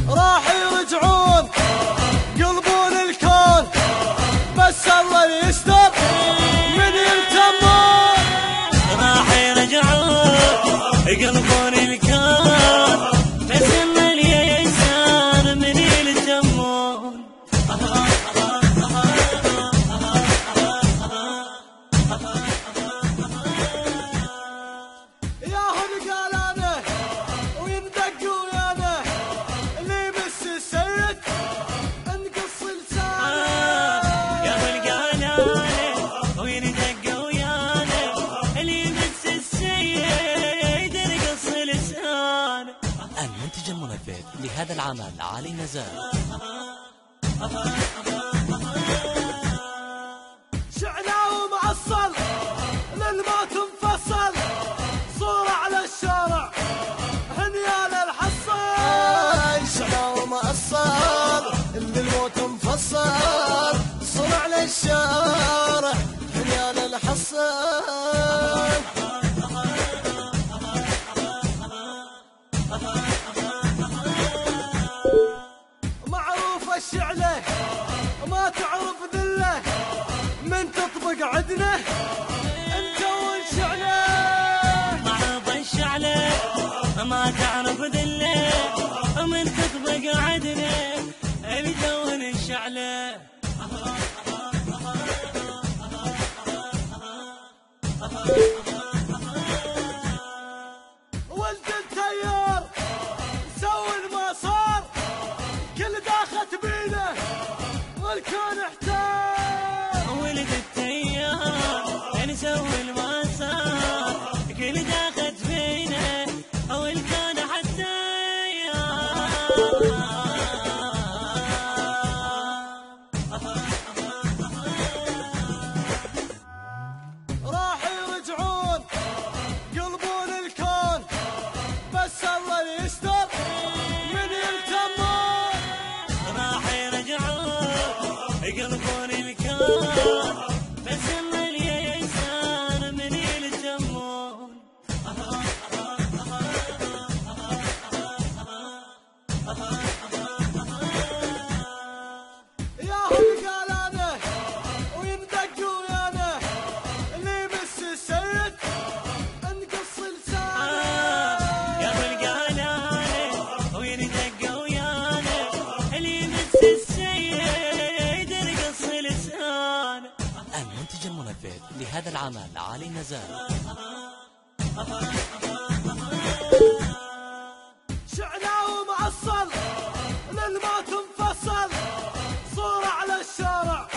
راح يرجعون يقلبون الكون، بس الله يستر من يلتمون. راح يرجعون يقلبون الكون، بس من يسار من يلتمون. ياهو قالانه ويندق ويانه، اللي يمس السيد انقص لسانه. ياهو القالانه ويندق ويانه، اللي يمس السيد انقص لسانه. المنتج المنفذ لهذا العمل علي نزار. شعله ومعصل للموت مفصل، صورة على الشارع هنيال الحصل. شعله ومعصل للموت مفصل، صورة على الشارع هنيال الحصل. معروف الشعله ما تعرف ذله، من تطبق عدنه انت والشعله. معروف الشعله ما تعرف ذله، من تطبق عدنه الجون الشعله. ولد التيار سوي ما صار، كل داخت بينه والكون احتار. ولد التيار نسوي ما صار، كل داخت فينا والكون حتى راح يرجعون يقلبون الكون، بس الله يستر من يلتمون. راح يرجعون يقلبون الكون، بس من يسار من يلتمون. ياهو قالانه ويندق ويانه، اللي يمس السيد انقص لسانه. ياهو القالانه ويندق ويانه، اللي يمس السيد انقص لسانه. المنتج المنفذ لهذا العمل علي نزار. شعله ومعصل للموت مفصل، صورة على الشارع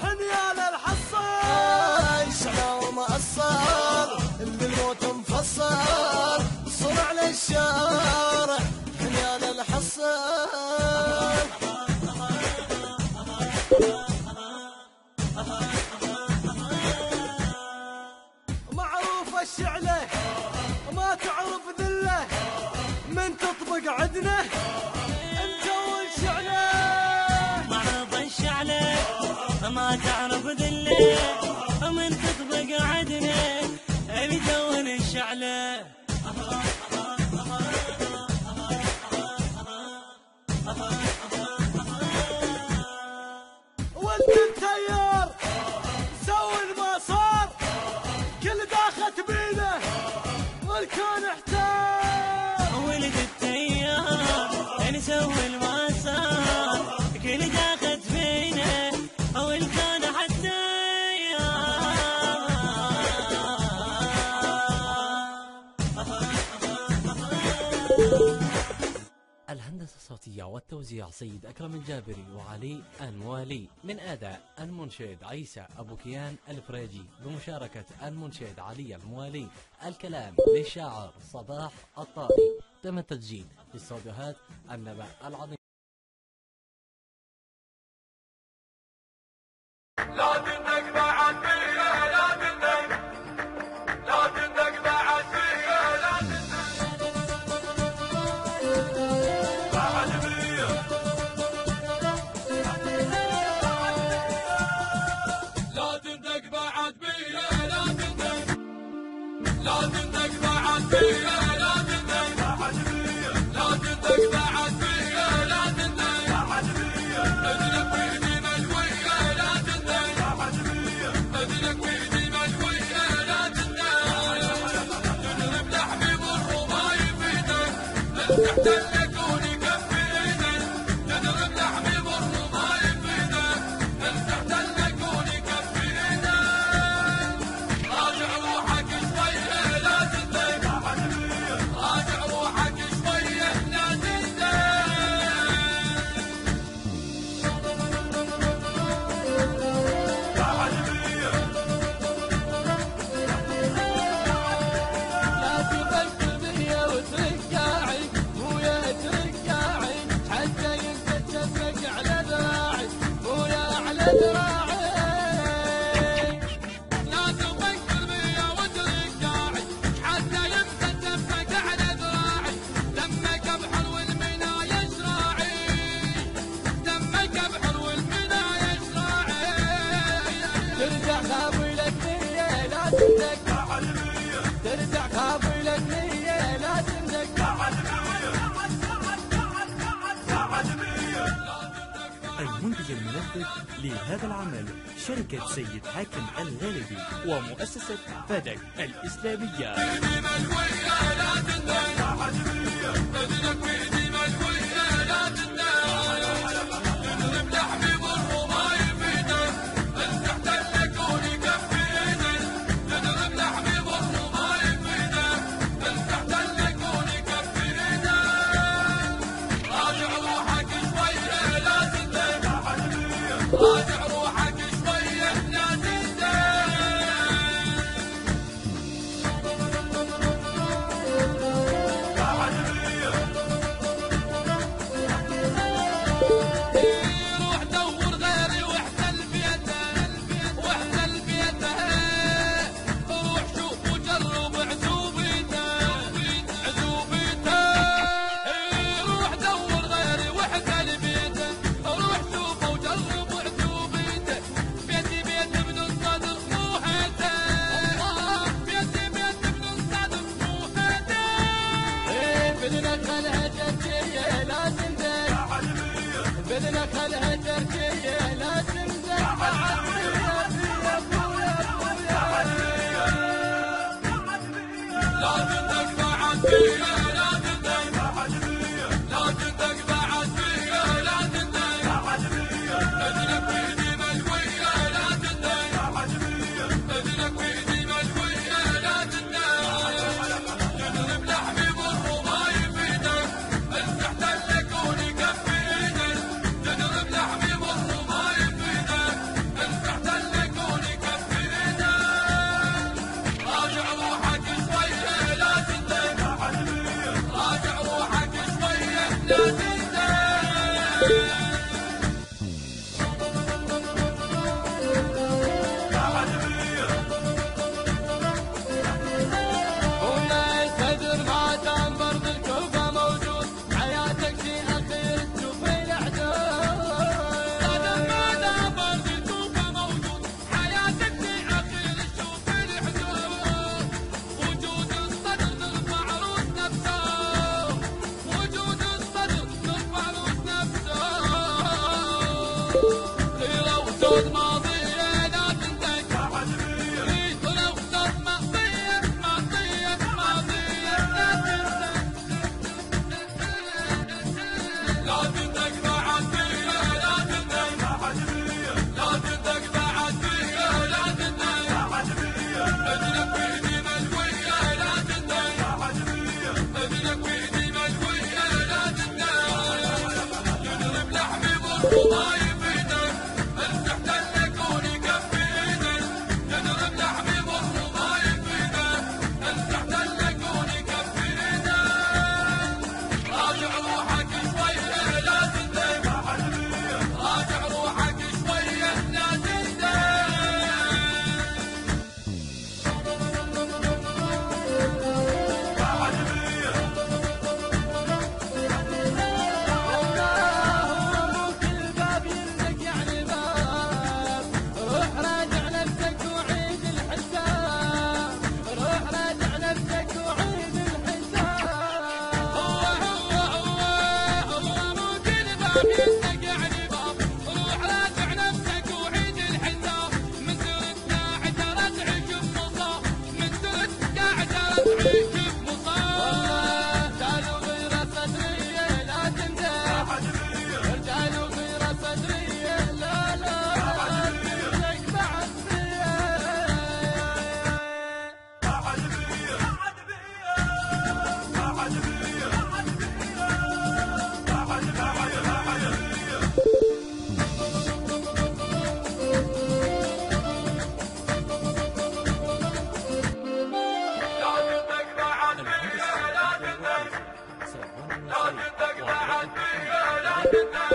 هنيال الحصل. شعله ومعصل للموت مفصل، صورة على الشارع هنيال الحصل. معروف الشعله ما تعرف ذله، من تطبق عدنه انت والشعله. معروف الشعله ما تعرف ذله، من تطبق عدنه الجون الشعله. ولد التيار سوي ما صار، كل داخت بينه والكون احتار. ولد التيار نسوي ما صار، كل داخت فينا والكون حتى الهندسة الصوتية والتوزيع سيد أكرم الجابري وعلي أنوالي، من أداء المنشد عيسى أبو كيان الفريجي بمشاركة المنشد علي الموالي. الكلام للشاعر صباح الطائي. تم التسجيل في استوديوهات النبأ العظيم. لا تندق بعد فيها، لا تندق، لا تندق بعد فيها، لا تندق بعد فيها، لا تندق بعد فيها. لا تندق بعد فيا لا تندق بعد فيا لا تندق بعد فيا لا تندق بعد فيا اذنك ويدي ملوية لا تندق بعد فيا اذنك ويدي ملوية لا تندق تضرب لحمي مر وما يفيدك من تحت اللكون يكفي ايدك تضرب لحمي مر وما يفيدك من تحت اللكون يكفي ايدك راجع روحك شوية لا تندق بعد فيا راجع روحك شوية لا تندق بعد فيا لا تفكر بيا وترجعي ويا ترجعي حتى ينفتشك على ذراعي ويا على ذراعي لا تفكر بيا وترجعي حتى يمسى جنبك على ذراعي دمك بحر والمنى يشراعي دمك بحر والمنى يشراعي ترجع خابلك نية لا تندق بعد فيا ترجع خابلك نية لا تندق بعد فيا بعد فيا المنتج المنفذ لهذا العمل شركة سيد حاكم الغالبي ومؤسسة فدك الإسلامية. ويدي ملوية لا تندق بعد فيا اذنك ويدي ملوية لا تندق تضرب لحمي مر وما يفيدك من تحت اللكون يكفي ايدك تضرب لحمي مر وما يفيدك من تحت اللكون يكفي ايدك راجع روحك شوية لا تندق بعد فيا راجع روحك شوية لا تندق بعد فيا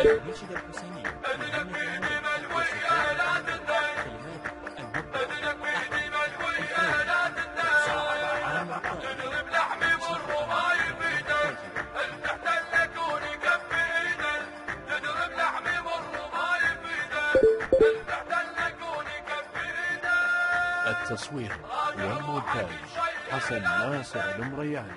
المنشد الحسيني محمد المالك وصوتيات كلمات المبدع تضرب لحمي والرماي بيدك المحتل كوني كف ايدك تضرب لحمي والرماي بيدك المحتل كوني كف ايدك. التصوير والمونتاج حسن ناصر المريان.